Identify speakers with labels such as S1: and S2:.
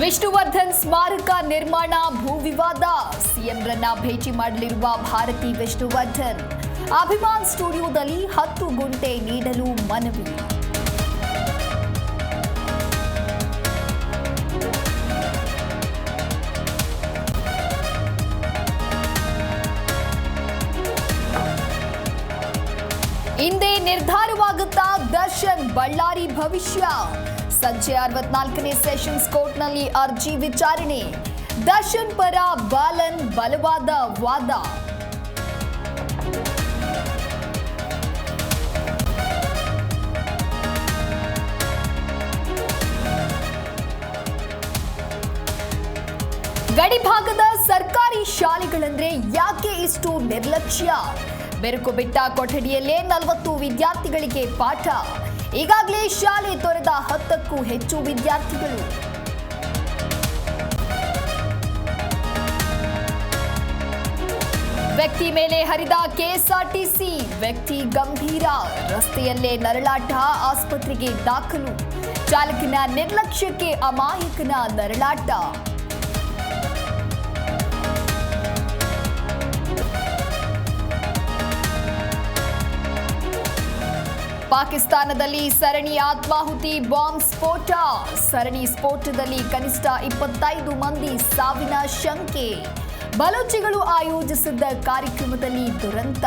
S1: ವಿಷ್ಣುವರ್ಧನ್ ಸ್ಮಾರಕ ನಿರ್ಮಾಣ ಭೂ ವಿವಾದ. ಸಿಎಂರನ್ನ ಭೇಟಿ ಮಾಡಲಿರುವ ಭಾರತಿ ವಿಷ್ಣುವರ್ಧನ್. ಅಭಿಮಾನ್ ಸ್ಟುಡಿಯೋದಲ್ಲಿ 10 ಗುಂಟೆ ನೀಡಲು ಮನವಿ. ಇಂದೇ ನಿರ್ಧಾರವಾಗುತ್ತಾ ದರ್ಶನ್ ಬಳ್ಳಾರಿ ಭವಿಷ್ಯ. ಸಂಜೆ 64ನೇ ಸೆಷನ್ಸ್ ಕೋರ್ಟ್ನಲ್ಲಿ ಅರ್ಜಿ ವಿಚಾರಣೆ. ದರ್ಶನ್ ಪರ ಬಾಲನ್ ಬಲವಾದ ವಾದ. ಗಡಿಭಾಗದ ಸರ್ಕಾರಿ ಶಾಲೆಗಳಂದ್ರೆ ಯಾಕೆ ಇಷ್ಟು ನಿರ್ಲಕ್ಷ್ಯ? ಬೆರುಕು ಬಿಟ್ಟ ಕೊಠಡಿಯಲ್ಲೇ 40 ವಿದ್ಯಾರ್ಥಿಗಳಿಗೆ ಪಾಠ. ಈಗಾಗಲೇ ಶಾಲೆ ತೊರೆದ 10ಕ್ಕೂ ಹೆಚ್ಚು ವಿದ್ಯಾರ್ಥಿಗಳು. ವ್ಯಕ್ತಿ ಮೇಲೆ ಹರಿದ ಕೆಎಸ್ಆರ್ಟಿಸಿ. ವ್ಯಕ್ತಿ ಗಂಭೀರ. ರಸ್ತೆಯಲ್ಲೇ ನರಳಾಟ. ಆಸ್ಪತ್ರೆಗೆ ದಾಖಲು. ಚಾಲಕನ ನಿರ್ಲಕ್ಷ್ಯಕ್ಕೆ ಅಮಾಯಕನ ನರಳಾಟ. ಪಾಕಿಸ್ತಾನದಲ್ಲಿ ಸರಣಿ ಆತ್ಮಾಹುತಿ ಬಾಂಬ್ ಸ್ಫೋಟ. ಸರಣಿ ಸ್ಫೋಟದಲ್ಲಿ ಕನಿಷ್ಠ 25 ಮಂದಿ ಸಾವಿನ ಶಂಕೆ. ಬಲೂಚಿಗಳು ಆಯೋಜಿಸಿದ್ದ ಕಾರ್ಯಕ್ರಮದಲ್ಲಿ ದುರಂತ.